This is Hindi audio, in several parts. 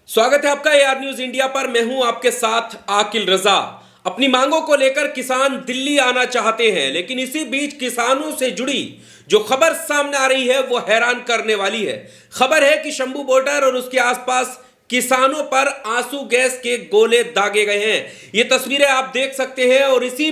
स्वागत है आपका एआर न्यूज इंडिया पर। मैं हूं आपके साथ आकिल रजा। अपनी मांगों को लेकर किसान दिल्ली आना चाहते हैं, लेकिन इसी बीच किसानों से जुड़ी जो खबर सामने आ रही है वो हैरान करने वाली है। खबर है कि शंभू बॉर्डर और उसके आसपास किसानों पर आंसू गैस के गोले दागे गए हैं। ये तस्वीरें आप देख सकते हैं। और इसी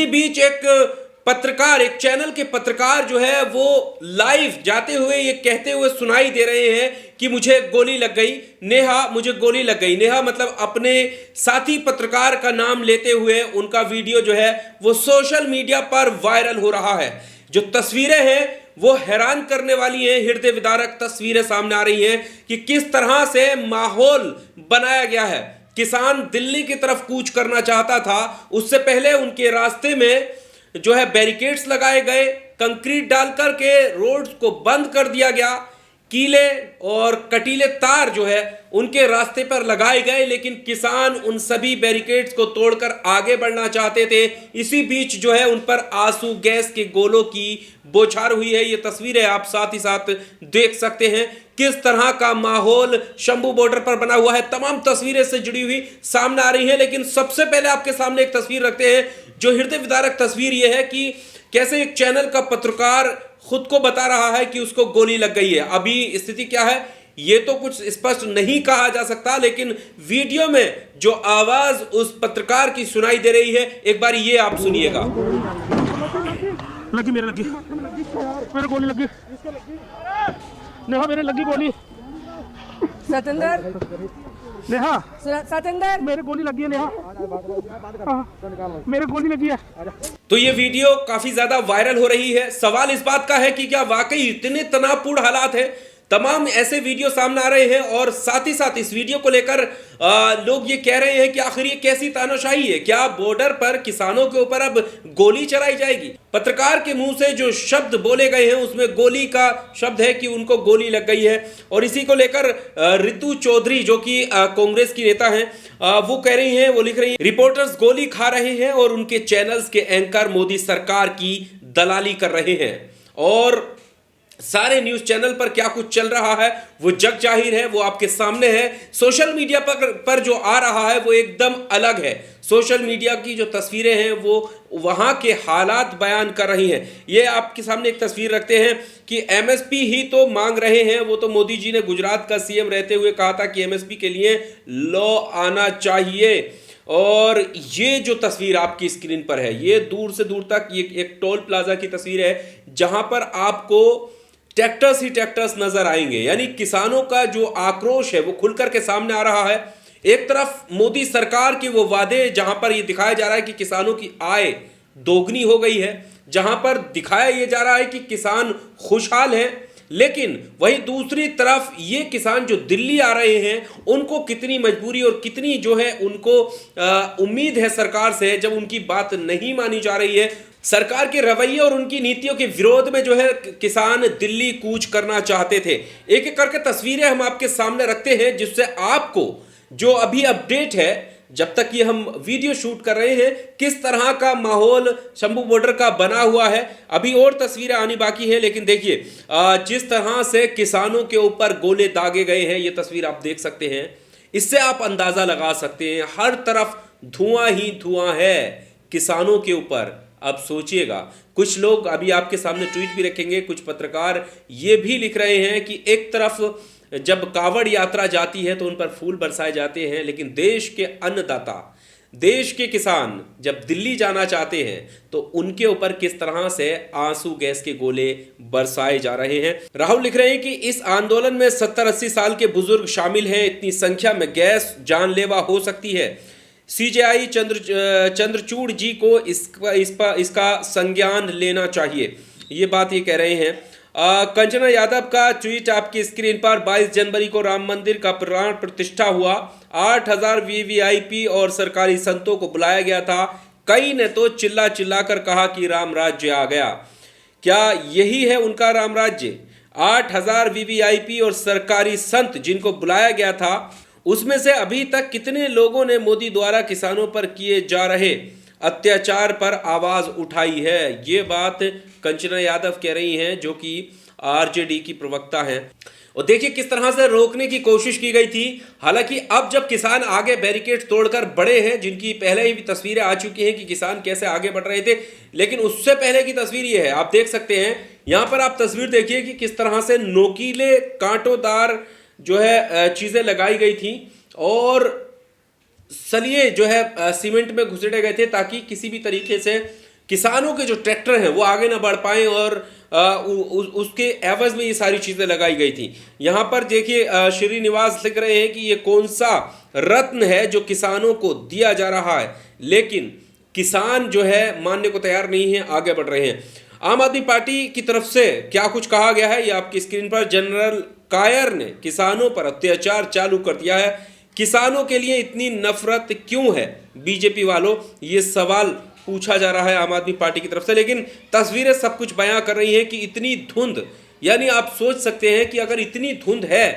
बीच एक पत्रकार, एक चैनल के पत्रकार जो है वो लाइव जाते हुए ये कहते हुए सुनाई दे रहे हैं कि मुझे गोली लग गई नेहा, मुझे गोली लग गई। नेहा मतलब अपने साथी पत्रकार का नाम लेते हुए उनका वीडियो जो है वो सोशल मीडिया पर वायरल हो रहा है। जो तस्वीरें हैं वो हैरान करने वाली हैं। हृदय विदारक तस्वीरें सामने आ रही हैं कि किस तरह से माहौल बनाया गया है। किसान दिल्ली की तरफ कूच करना चाहता था, उससे पहले उनके रास्ते में जो है बैरिकेड्स लगाए गए, कंक्रीट डालकर के रोड्स को बंद कर दिया गया, कीले और कटीले तार जो है उनके रास्ते पर लगाए गए, लेकिन किसान उन सभी बैरिकेड्स को तोड़कर आगे बढ़ना चाहते थे। इसी बीच जो है उन पर आंसू गैस के गोलों की बौछार हुई है। ये तस्वीरें आप साथ ही साथ देख सकते हैं किस तरह का माहौल शंभू बॉर्डर पर बना हुआ है। तमाम तस्वीरें से जुड़ी हुई सामने आ रही हैं, लेकिन सबसे पहले आपके सामने एक तस्वीर रखते हैं। जो हृदय विदारक तस्वीर यह है कि कैसे एक चैनल का पत्रकार खुद को बता रहा है कि उसको गोली लग गई है। अभी स्थिति क्या है ये तो कुछ स्पष्ट नहीं कहा जा सकता, लेकिन वीडियो में जो आवाज उस पत्रकार की सुनाई दे रही है, एक बार ये आप सुनिएगा। लगी मेरे गोली लगी नेहा, मेरे लगी गोली। सतेंद्र, नेहा सतेंद्र, मेरे गोली लगी है। नेहा मेरे गोली लगी है। तो ये वीडियो काफी ज्यादा वायरल हो रही है। सवाल इस बात का है कि क्या वाकई इतने तनावपूर्ण हालात है। तमाम ऐसे वीडियो सामने आ रहे हैं और साथ ही साथ इस वीडियो को लेकर लोग ये कह रहे हैं कि आखिर ये कैसी तानाशाही है। क्या बॉर्डर पर किसानों के ऊपर अब गोली चलाई जाएगी। पत्रकार के मुंह से जो शब्द बोले गए हैं उसमें गोली का शब्द है कि उनको गोली लग गई है। और इसी को लेकर रितु चौधरी जो कि कांग्रेस की नेता हैं, वो कह रही हैं, वो लिख रही हैं, रिपोर्टर्स गोली खा रहे हैं और उनके चैनल्स के एंकर मोदी सरकार की दलाली कर रहे हैं। और सारे न्यूज चैनल पर क्या कुछ चल रहा है वो जग जाहिर है, वो आपके सामने है। सोशल मीडिया पर जो आ रहा है वो एकदम अलग है। सोशल मीडिया की जो तस्वीरें हैं वो वहां के हालात बयान कर रही हैं। ये आपके सामने एक तस्वीर रखते हैं कि एमएसपी ही तो मांग रहे हैं। वो तो मोदी जी ने गुजरात का सीएम रहते हुए कहा था कि एमएसपी के लिए लॉ आना चाहिए। और ये जो तस्वीर आपकी स्क्रीन पर है ये दूर से दूर तक ये एक टोल प्लाजा की तस्वीर है, जहां पर आपको ट्रैक्टर्स ही ट्रैक्टर्स नजर आएंगे। यानी किसानों का जो आक्रोश है वो खुलकर के सामने आ रहा है। एक तरफ मोदी सरकार के वो वादे जहां पर ये दिखाया जा रहा है कि किसानों की आय दोगुनी हो गई है, जहां पर दिखाया ये जा रहा है कि किसान खुशहाल हैं, लेकिन वहीं दूसरी तरफ ये किसान जो दिल्ली आ रहे हैं उनको कितनी मजबूरी और कितनी जो है उनको उम्मीद है सरकार से, जब उनकी बात नहीं मानी जा रही है। सरकार के रवैये और उनकी नीतियों के विरोध में जो है किसान दिल्ली कूच करना चाहते थे। एक एक करके तस्वीरें हम आपके सामने रखते हैं, जिससे आपको जो अभी अपडेट है, जब तक ये हम वीडियो शूट कर रहे हैं, किस तरह का माहौल शंभू बॉर्डर का बना हुआ है। अभी और तस्वीरें आनी बाकी है, लेकिन देखिए जिस तरह से किसानों के ऊपर गोले दागे गए हैं, ये तस्वीर आप देख सकते हैं। इससे आप अंदाजा लगा सकते हैं हर तरफ धुआं ही धुआं है किसानों के ऊपर। अब सोचिएगा, कुछ लोग अभी आपके सामने ट्वीट भी रखेंगे, कुछ पत्रकार ये भी लिख रहे हैं कि एक तरफ जब कावड़ यात्रा जाती है तो उन पर फूल बरसाए जाते हैं, लेकिन देश के अन्नदाता, देश के किसान जब दिल्ली जाना चाहते हैं तो उनके ऊपर किस तरह से आंसू गैस के गोले बरसाए जा रहे हैं। राहुल लिख रहे हैं कि इस आंदोलन में 70-80 साल के बुजुर्ग शामिल हैं, इतनी संख्या में गैस जानलेवा हो सकती है। सीजेआई चंद्रचूड़ जी को इसका संज्ञान लेना चाहिए, ये बात ये कह रहे हैं। कंचना यादव का ट्वीट आपकी स्क्रीन पर। 22 जनवरी को राम मंदिर का प्राण प्रतिष्ठा हुआ, 8000 वीवीआईपी और सरकारी संतों को बुलाया गया था। कई ने तो चिल्ला चिल्ला कर कहा कि राम राज्य आ गया। क्या यही है उनका राम राज्य? 8000 वीवीआईपी और सरकारी संत जिनको बुलाया गया था, उसमें से अभी तक कितने लोगों ने मोदी द्वारा किसानों पर किए जा रहे अत्याचार पर आवाज उठाई है? ये बात कंचना यादव कह रही हैं, जो कि आरजेडी की प्रवक्ता हैं। और देखिए किस तरह से रोकने की कोशिश की गई थी। हालांकि अब जब किसान आगे बैरिकेड तोड़कर बढ़े हैं, जिनकी पहले ही भी तस्वीरें आ चुकी हैं कि किसान कैसे आगे बढ़ रहे थे, लेकिन उससे पहले की तस्वीर ये है, आप देख सकते हैं यहां पर। आप तस्वीर देखिए कि किस तरह से नोकीले कांटोदार जो है चीजें लगाई गई थी और सलिए जो है सीमेंट में घुसेड़े गए थे ताकि किसी भी तरीके से किसानों के जो ट्रैक्टर हैं वो आगे ना बढ़ पाएं, और उसके एवज में ये सारी चीजें लगाई गई थी। यहां पर देखिए श्रीनिवास लिख रहे हैं कि ये कौन सा रत्न है जो किसानों को दिया जा रहा है, लेकिन किसान जो है मानने को तैयार नहीं है, आगे बढ़ रहे हैं। आम आदमी पार्टी की तरफ से क्या कुछ कहा गया है ये आपकी स्क्रीन पर। जनरल कायर ने किसानों पर अत्याचार चालू कर दिया है। किसानों के लिए इतनी नफरत क्यों है बीजेपी वालों, ये सवाल पूछा जा रहा है आम आदमी पार्टी की तरफ से। लेकिन तस्वीरें सब कुछ बयां कर रही हैं कि इतनी धुंध, यानी आप सोच सकते हैं कि अगर इतनी धुंध है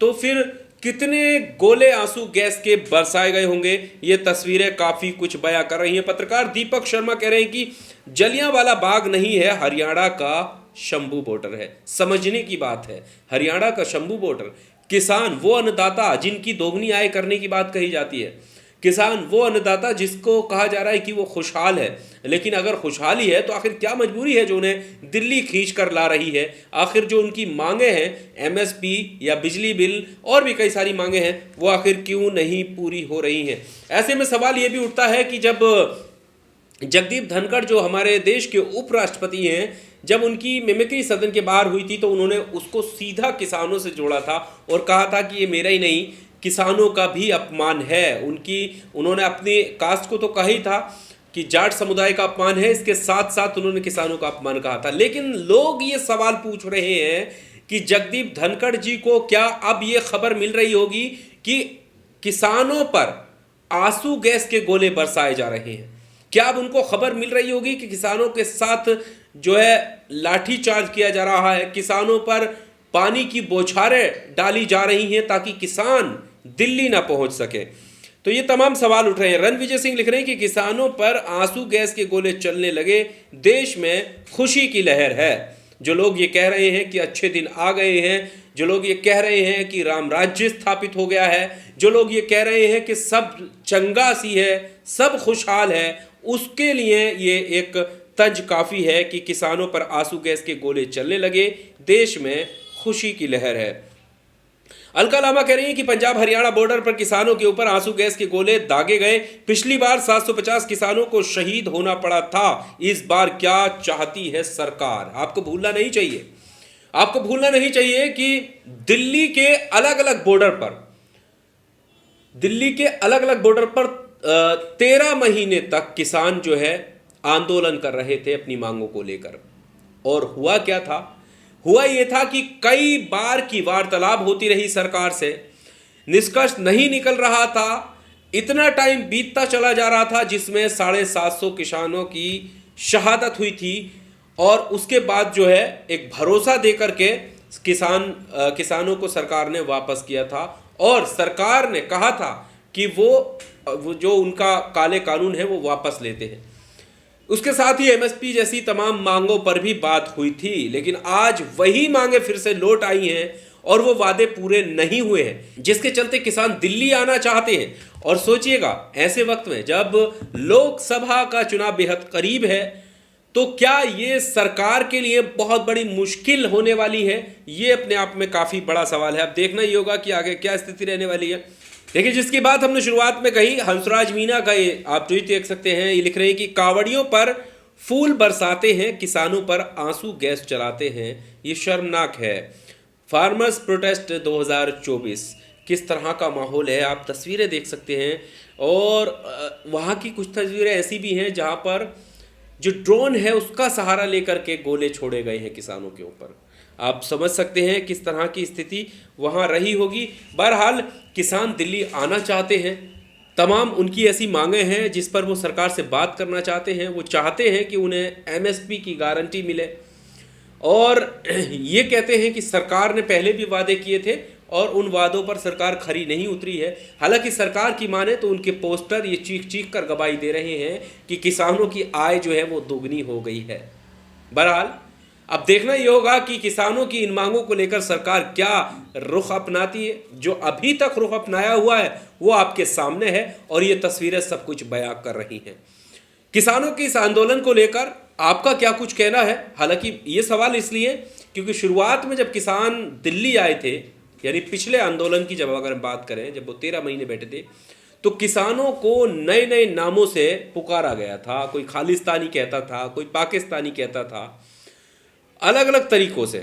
तो फिर कितने गोले आंसू गैस के बरसाए गए होंगे। ये तस्वीरें काफी कुछ बयां कर रही हैं। पत्रकार दीपक शर्मा कह रहे हैं कि जलियांवाला बाग नहीं है, हरियाणा का शंभू बॉर्डर है। समझने की बात है, हरियाणा का शंभू बॉर्डर। किसान वो अन्नदाता जिनकी दोगुनी आय करने की बात कही जाती है, किसान वो अन्नदाता जिसको कहा जा रहा है कि वो खुशहाल है। लेकिन अगर खुशहाली है तो आखिर क्या मजबूरी है जो उन्हें दिल्ली खींच कर ला रही है। आखिर जो उनकी मांगे हैं एमएसपी या बिजली बिल और भी कई सारी मांगे हैं, वो आखिर क्यों नहीं पूरी हो रही हैं। ऐसे में सवाल ये भी उठता है कि जब जगदीप धनखड़ जो हमारे देश के उपराष्ट्रपति हैं, जब उनकी मिमिक्री सदन के बाहर हुई थी तो उन्होंने उसको सीधा किसानों से जोड़ा था और कहा था कि ये मेरा ही नहीं, किसानों का भी अपमान है। उन्होंने अपनी कास्ट को तो कहा ही था कि जाट समुदाय का अपमान है, इसके साथ साथ उन्होंने किसानों का अपमान कहा था। लेकिन लोग ये सवाल पूछ रहे हैं कि जगदीप धनखड़ जी को क्या अब ये खबर मिल रही होगी कि किसानों पर आंसू गैस के गोले बरसाए जा रहे हैं? क्या अब उनको खबर मिल रही होगी कि किसानों के साथ जो है लाठी चार्ज किया जा रहा है, किसानों पर पानी की बौछारें डाली जा रही हैं ताकि किसान दिल्ली ना पहुंच सके? तो ये तमाम सवाल उठ रहे हैं। रणविजय सिंह लिख रहे हैं कि किसानों पर आंसू गैस के गोले चलने लगे, देश में खुशी की लहर है। जो लोग ये कह रहे हैं कि अच्छे दिन आ गए हैं, जो लोग ये कह रहे हैं कि राम राज्य स्थापित हो गया है, जो लोग ये कह रहे हैं कि सब चंगा सी है, सब खुशहाल है, उसके लिए ये एक तंज काफ़ी है कि किसानों पर आंसू गैस के गोले चलने लगे, देश में खुशी की लहर है। अलका लामा कह रही है कि पंजाब हरियाणा बॉर्डर पर किसानों के ऊपर आंसू गैस के गोले दागे गए। पिछली बार 750 किसानों को शहीद होना पड़ा था, इस बार क्या चाहती है सरकार? आपको भूलना नहीं चाहिए, आपको भूलना नहीं चाहिए कि दिल्ली के अलग अलग बॉर्डर पर 13 महीने तक किसान जो है आंदोलन कर रहे थे अपनी मांगों को लेकर। और हुआ क्या था? हुआ यह था कि कई बार की वार्तालाप होती रही सरकार से, निष्कर्ष नहीं निकल रहा था। इतना टाइम बीतता चला जा रहा था जिसमें 750 किसानों की शहादत हुई थी, और उसके बाद जो है एक भरोसा देकर के किसानों को सरकार ने वापस किया था, और सरकार ने कहा था कि वो जो उनका काले कानून है वो वापस लेते हैं। उसके साथ ही एमएसपी जैसी तमाम मांगों पर भी बात हुई थी। लेकिन आज वही मांगे फिर से लौट आई हैं और वो वादे पूरे नहीं हुए हैं, जिसके चलते किसान दिल्ली आना चाहते हैं। और सोचिएगा, ऐसे वक्त में जब लोकसभा का चुनाव बेहद करीब है, तो क्या ये सरकार के लिए बहुत बड़ी मुश्किल होने वाली है? ये अपने आप में काफ़ी बड़ा सवाल है। अब देखना ही होगा कि आगे क्या स्थिति रहने वाली है। देखिए, जिसकी बात हमने शुरुआत में कही, हंसराज मीना का ये आप ट्वीट देख सकते हैं। ये लिख रहे हैं कि कावड़ियों पर फूल बरसाते हैं, किसानों पर आंसू गैस चलाते हैं, ये शर्मनाक है। फार्मर्स प्रोटेस्ट 2024, किस तरह का माहौल है आप तस्वीरें देख सकते हैं। और वहाँ की कुछ तस्वीरें ऐसी भी हैं जहाँ पर जो ड्रोन है उसका सहारा लेकर के गोले छोड़े गए हैं किसानों के ऊपर। आप समझ सकते हैं किस तरह की स्थिति वहाँ रही होगी। बहरहाल किसान दिल्ली आना चाहते हैं, तमाम उनकी ऐसी मांगें हैं जिस पर वो सरकार से बात करना चाहते हैं। वो चाहते हैं कि उन्हें एमएसपी की गारंटी मिले, और ये कहते हैं कि सरकार ने पहले भी वादे किए थे और उन वादों पर सरकार खरी नहीं उतरी है। हालांकि सरकार की माने तो उनके पोस्टर ये चीख चीख कर गवाही दे रहे हैं कि किसानों की आय जो है वो दोगुनी हो गई है। बहरहाल अब देखना ये होगा कि किसानों की इन मांगों को लेकर सरकार क्या रुख अपनाती है। जो अभी तक रुख अपनाया हुआ है वो आपके सामने है और ये तस्वीरें सब कुछ बयां कर रही हैं। किसानों के इस आंदोलन को लेकर आपका क्या कुछ कहना है? हालांकि ये सवाल इसलिए क्योंकि शुरुआत में जब किसान दिल्ली आए थे, यानी पिछले आंदोलन की जब अगर हम बात करें, जब वो 13 महीने बैठे थे, तो किसानों को नए नए नामों से पुकारा गया था। कोई खालिस्तानी कहता था, कोई पाकिस्तानी कहता था, अलग अलग तरीकों से।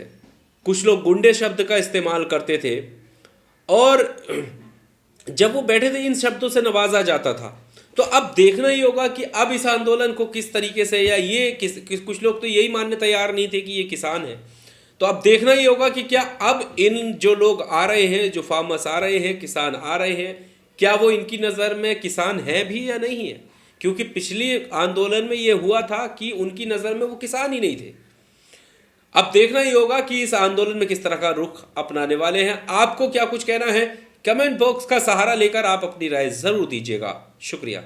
कुछ लोग गुंडे शब्द का इस्तेमाल करते थे और जब वो बैठे थे इन शब्दों से नवाजा जाता था। तो अब देखना ही होगा कि अब इस आंदोलन को किस तरीके से, या ये कुछ लोग तो यही मानने तैयार नहीं थे कि ये किसान है। तो अब देखना ही होगा कि क्या अब इन जो लोग आ रहे हैं, जो फार्मर्स आ रहे हैं, किसान आ रहे हैं, क्या वो इनकी नज़र में किसान है भी या नहीं है। क्योंकि पिछली आंदोलन में ये हुआ था कि उनकी नज़र में वो किसान ही नहीं थे। अब देखना ही होगा कि इस आंदोलन में किस तरह का रुख अपनाने वाले हैं। आपको क्या कुछ कहना है? कमेंट बॉक्स का सहारा लेकर आप अपनी राय जरूर दीजिएगा। शुक्रिया।